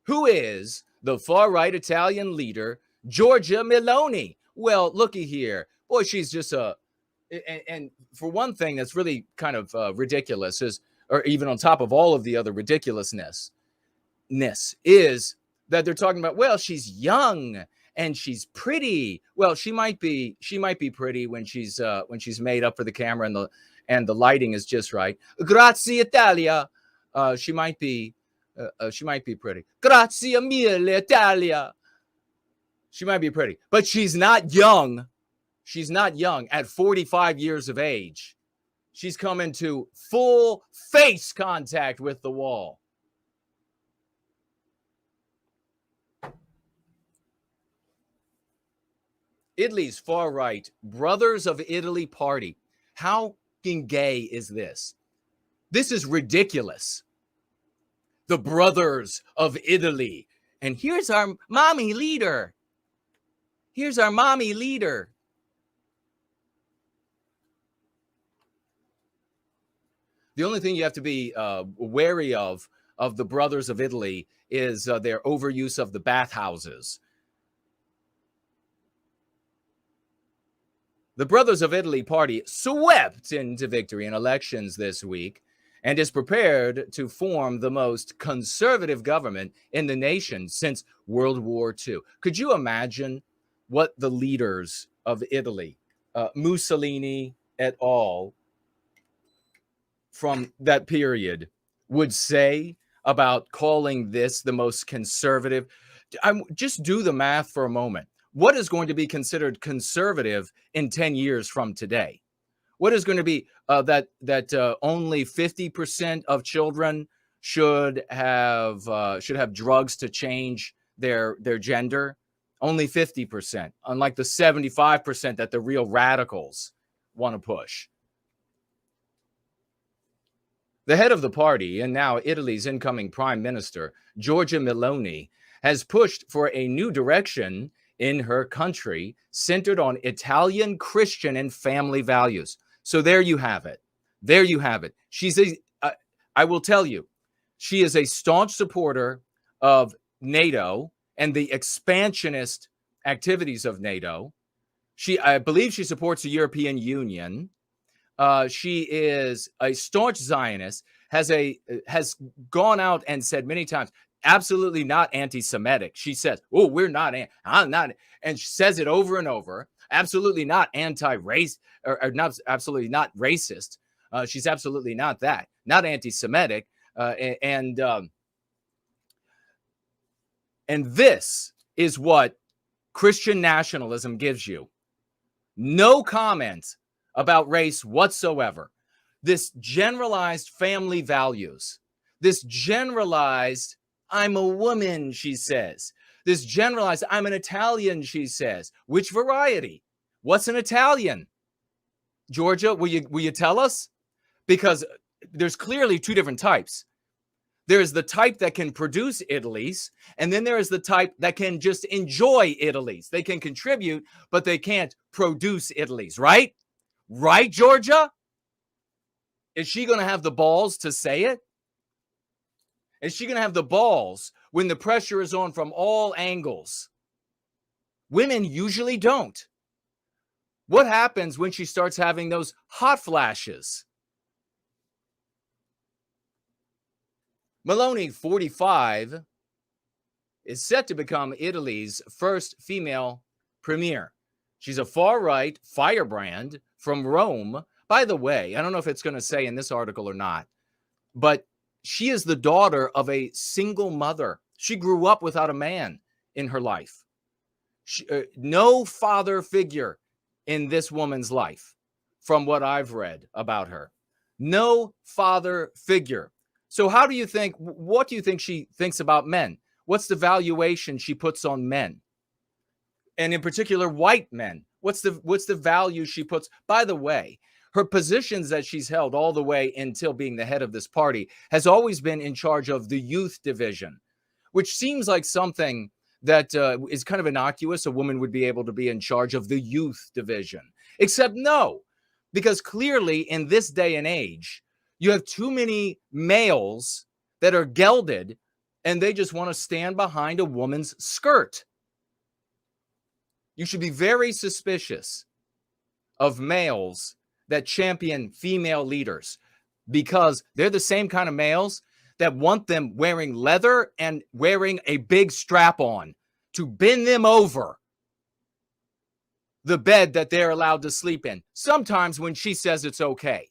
Who is the far-right Italian leader, Giorgia Meloni? Well, looky here. Boy, she's just and for one thing that's really kind of ridiculous is, or even on top of all of the other ridiculousness, is that they're talking about, well, she's young and she's pretty. Well, she might be pretty when she's made up for the camera and the lighting is just right. Grazie Italia. She might be pretty. Grazie mille Italia. She might be pretty, but she's not young. She's not young at 45 years of age. She's come into full face contact with the wall. Italy's far-right Brothers of Italy party. How gay is this? This is ridiculous. The Brothers of Italy. And here's our mommy leader. Here's our mommy leader. The only thing you have to be wary of the Brothers of Italy is their overuse of the bathhouses. The Brothers of Italy party swept into victory in elections this week and is prepared to form the most conservative government in the nation since World War II. Could you imagine what the leaders of Italy, Mussolini et al., from that period would say about calling this the most conservative? Just do the math for a moment. What is going to be considered conservative in 10 years from today? What is going to be that only 50% of children should have drugs to change their gender? Only 50%, unlike the 75% that the real radicals want to push. The head of the party, and now Italy's incoming prime minister, Giorgia Meloni, has pushed for a new direction in her country centered on Italian Christian and family values. So there you have it. There you have it. I will tell you, she is a staunch supporter of NATO and the expansionist activities of NATO. I believe she supports the European Union. She is a staunch Zionist, has gone out and said many times, absolutely not anti-Semitic. She says, oh, I'm not, and she says it over and over, absolutely not anti-race, or not, absolutely not racist. She's absolutely not that, not anti-Semitic. And this is what Christian nationalism gives you. No comment about race whatsoever. This generalized family values, this generalized, I'm a woman, she says. This generalized, I'm an Italian, she says. Which variety? What's an Italian? Giorgia, will you tell us? Because there's clearly two different types. There's the type that can produce Italy's, and then there is the type that can just enjoy Italy's. They can contribute, but they can't produce Italy's, right? Right, Giorgia? Is she going to have the balls to say it? Is she going to have the balls when the pressure is on from all angles? Women usually don't. What happens when she starts having those hot flashes? Meloni, 45, is set to become Italy's first female premier. She's a far-right firebrand from Rome. By the way, I don't know if it's going to say in this article or not, but she is the daughter of a single mother. She grew up without a man in her life. No father figure in this woman's life, from what I've read about her. No father figure. So what do you think she thinks about men? What's the valuation she puts on men? And in particular, white men. What's the value she puts? By the way, her positions that she's held all the way until being the head of this party has always been in charge of the youth division, which seems like something that is kind of innocuous. A woman would be able to be in charge of the youth division. Except no, because clearly in this day and age, you have too many males that are gelded and they just want to stand behind a woman's skirt. You should be very suspicious of males that champion female leaders, because they're the same kind of males that want them wearing leather and wearing a big strap on to bend them over the bed that they're allowed to sleep in, sometimes when she says it's okay.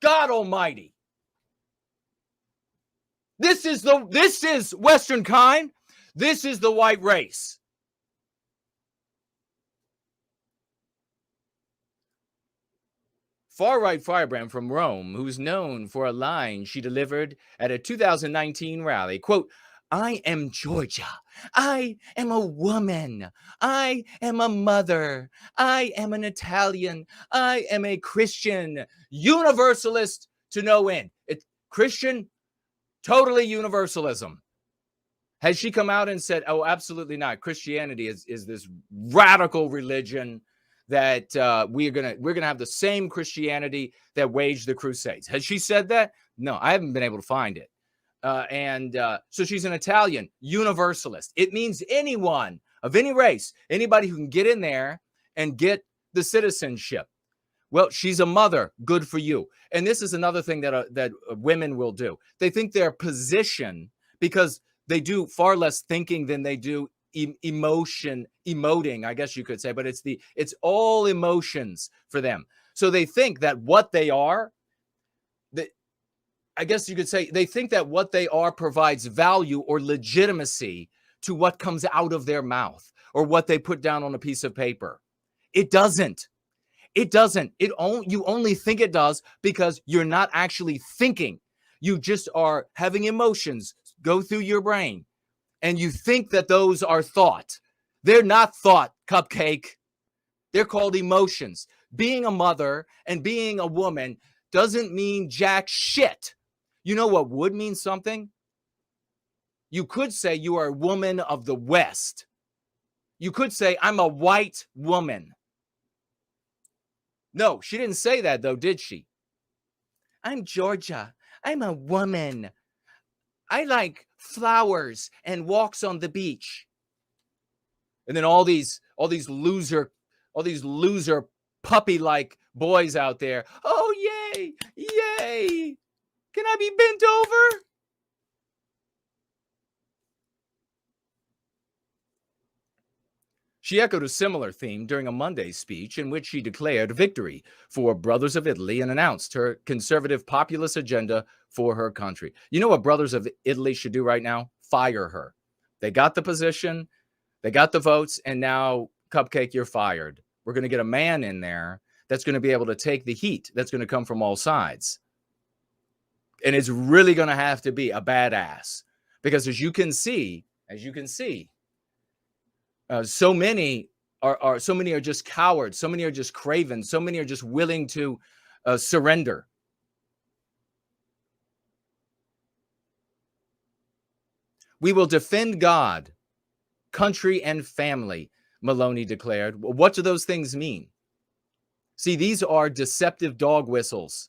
God almighty. This is Western kind. This is the white race. Far-right firebrand from Rome, who's known for a line she delivered at a 2019 rally. Quote, "I am Georgia. I am a woman. I am a mother. I am an Italian. I am a Christian. Universalist to no end." It's Christian, totally universalism. Has she come out and said, "Oh, absolutely not. Christianity is this radical religion that we're gonna have the same Christianity that waged the Crusades"? Has she said that? No, I haven't been able to find it. So she's an Italian universalist. It means anyone of any race, anybody who can get in there and get the citizenship. Well, she's a mother. Good for you. And this is another thing that women will do. They think their position, because they do far less thinking than they do emoting, I guess you could say, but it's all emotions for them. So they think that what they are, I guess you could say, they think that what they are provides value or legitimacy to what comes out of their mouth or what they put down on a piece of paper. It doesn't. It doesn't. You only think it does because you're not actually thinking. You just are having emotions go through your brain, and you think that those are thought. They're not thought, Cupcake. They're called emotions. Being a mother and being a woman doesn't mean jack shit. You know what would mean something? You could say you are a woman of the West. You could say, "I'm a white woman." No, she didn't say that, though, did she? "I'm Georgia. I'm a woman. I like flowers and walks on the beach." And then all these loser puppy-like boys out there. "Oh, yay, yay. Can I be bent over?" She echoed a similar theme during a Monday speech in which she declared victory for Brothers of Italy and announced her conservative populist agenda for her country. You know what Brothers of Italy should do right now? Fire her. They got the position, they got the votes, and now, Cupcake, you're fired. We're going to get a man in there that's going to be able to take the heat that's going to come from all sides. And it's really going to have to be a badass, because as you can see, so many are just cowards. So many are just cravens. So many are just willing to surrender. "We will defend God, country, and family," Meloni declared. What do those things mean? See, these are deceptive dog whistles.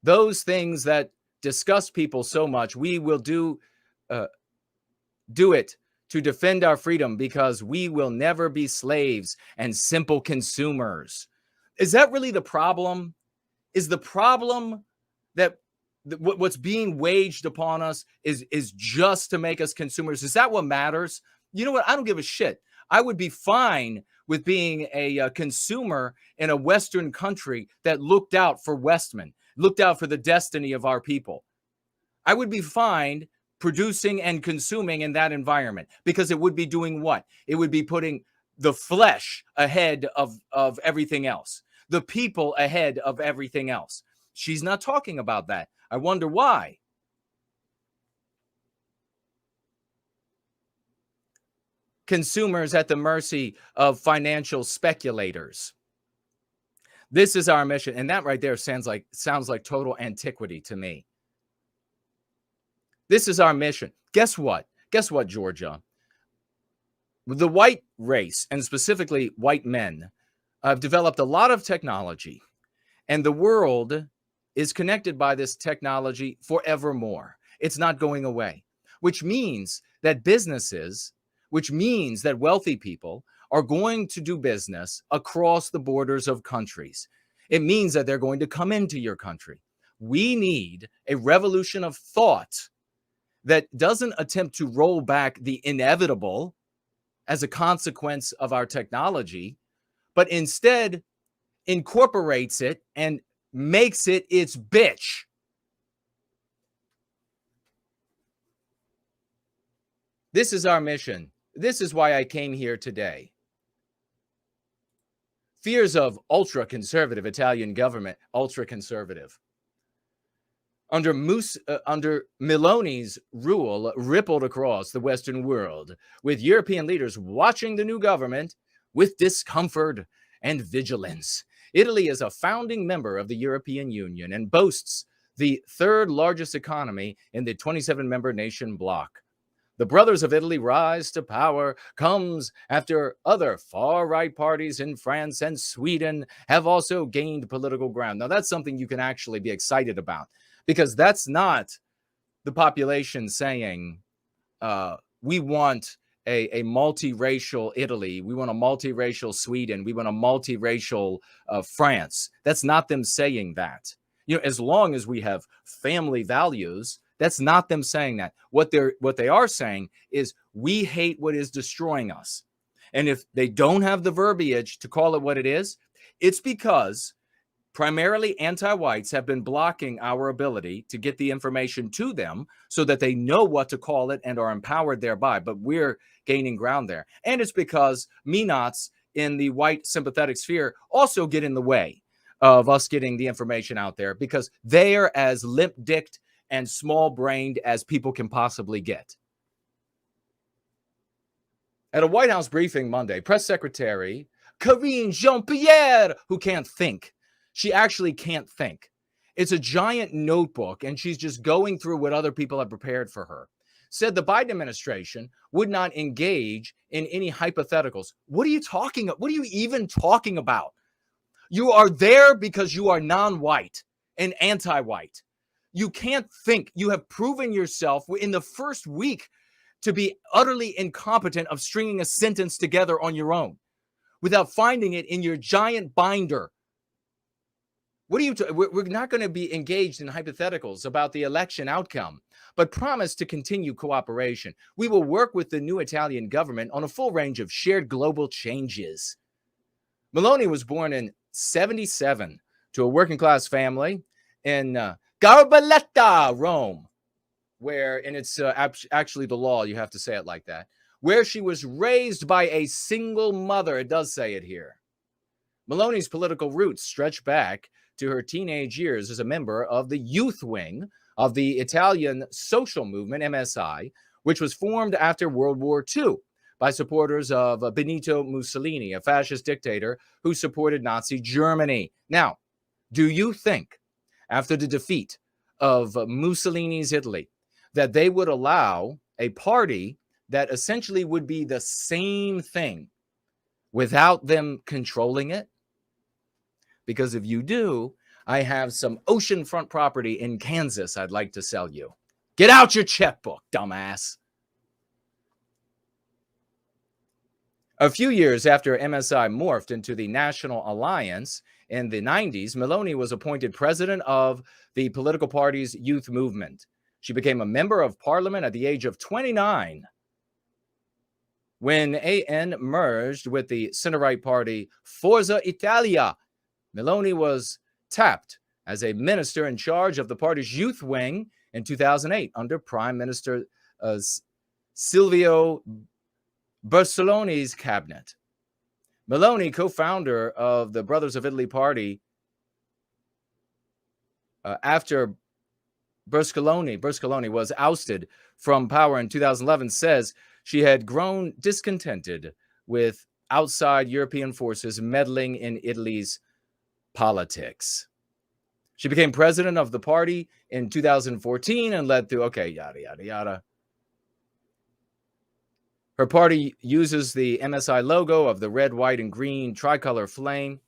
Those things that disgust people so much, we will do it to defend our freedom because we will never be slaves and simple consumers. Is that really the problem? Is the problem that what's being waged upon us is just to make us consumers? Is that what matters? You know what? I don't give a shit. I would be fine with being a consumer in a Western country that looked out for Westmen, looked out for the destiny of our people. I would be fine producing and consuming in that environment, because it would be doing what? It would be putting the flesh ahead of everything else, the people ahead of everything else. She's not talking about that. I wonder why. Consumers at the mercy of financial speculators. This is our mission. And that right there sounds like total antiquity to me. This is our mission. Guess what? Georgia? The white race, and specifically white men, have developed a lot of technology, and the world is connected by this technology forevermore. It's not going away, which means that businesses, which means that wealthy people are going to do business across the borders of countries. It means that they're going to come into your country. We need a revolution of thought that doesn't attempt to roll back the inevitable as a consequence of our technology, but instead incorporates it and makes it its bitch. This is our mission. This is why I came here today. Fears of ultra-conservative Italian government, ultra-conservative. Under Meloni's rule rippled across the Western world, with European leaders watching the new government with discomfort and vigilance. Italy is a founding member of the European Union and boasts the third largest economy in the 27-member nation bloc. The Brothers of Italy rise to power comes after other far-right parties in France and Sweden have also gained political ground. Now, that's something you can actually be excited about, because that's not the population saying, we want a multiracial Italy, we want a multiracial Sweden, we want a multiracial France. That's not them saying that. You know, as long as we have family values, that's not them saying that. What they are saying is, we hate what is destroying us. And if they don't have the verbiage to call it what it is, it's because primarily anti-whites have been blocking our ability to get the information to them so that they know what to call it and are empowered thereby. But we're gaining ground there. And it's because me-nots in the white sympathetic sphere also get in the way of us getting the information out there, because they are as limp-dicked and small-brained as people can possibly get. At a White House briefing Monday, Press Secretary Karine Jean-Pierre, who can't think, she actually can't think. It's a giant notebook, and she's just going through what other people have prepared for her, said the Biden administration would not engage in any hypotheticals. What are you talking about? What are you even talking about? You are there because you are non-white and anti-white. You can't think. You have proven yourself in the first week to be utterly incompetent of stringing a sentence together on your own without finding it in your giant binder. What are you? We're not going to be engaged in hypotheticals about the election outcome, but promise to continue cooperation. We will work with the new Italian government on a full range of shared global changes. Meloni was born in '77 to a working-class family in Garbaletta, Rome, where, and it's actually the law, you have to say it like that, where she was raised by a single mother. It does say it here. Meloni's political roots stretch back to her teenage years as a member of the youth wing of the Italian social movement, MSI, which was formed after World War II by supporters of Benito Mussolini, a fascist dictator who supported Nazi Germany. Now, do you think, after the defeat of Mussolini's Italy, that they would allow a party that essentially would be the same thing without them controlling it? Because if you do, I have some oceanfront property in Kansas I'd like to sell you. Get out your checkbook, dumbass. A few years after MSI morphed into the National Alliance in the 90s, Meloni was appointed president of the political party's youth movement. She became a member of parliament at the age of 29 when AN merged with the center-right party Forza Italia. Meloni was tapped as a minister in charge of the party's youth wing in 2008 under Prime Minister Silvio Berlusconi's cabinet. Meloni, co-founder of the Brothers of Italy party, after Berlusconi was ousted from power in 2011, says she had grown discontented with outside European forces meddling in Italy's politics. She became president of the party in 2014 and led through, yada, yada, yada. Her party uses the MSI logo of the red, white, and green tricolor flame,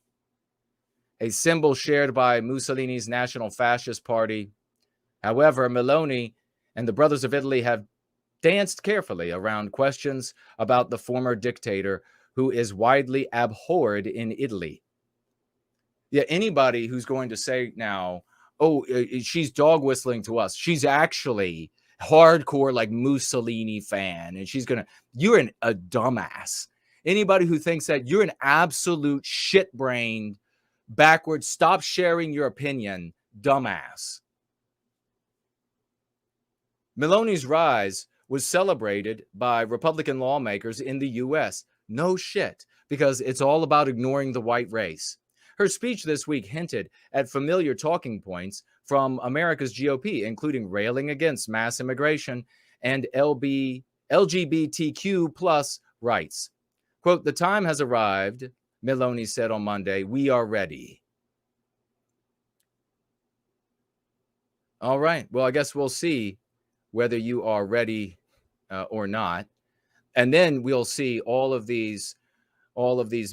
a symbol shared by Mussolini's National Fascist Party. However, Meloni And the brothers of Italy have danced carefully around questions about the former dictator who is widely abhorred in Italy. Yeah, anybody who's going to say now, oh, she's dog whistling to us, she's actually hardcore like Mussolini fan, and you're a dumbass. Anybody who thinks that, you're an absolute shit-brained, backward, stop sharing your opinion, dumbass. Meloni's rise was celebrated by Republican lawmakers in the US. No shit, because it's all about ignoring the white race. Her speech this week hinted at familiar talking points from America's GOP, including railing against mass immigration and LGBTQ plus rights. Quote, "The time has arrived," Meloni said on Monday. "We are ready." All right. Well, I guess we'll see whether you are ready or not. And then we'll see all of these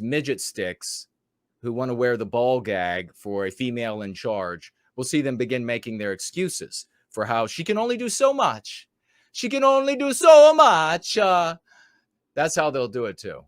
midget sticks who want to wear the ball gag for a female in charge. We'll see them begin making their excuses for how she can only do so much. She can only do so much. That's how they'll do it too.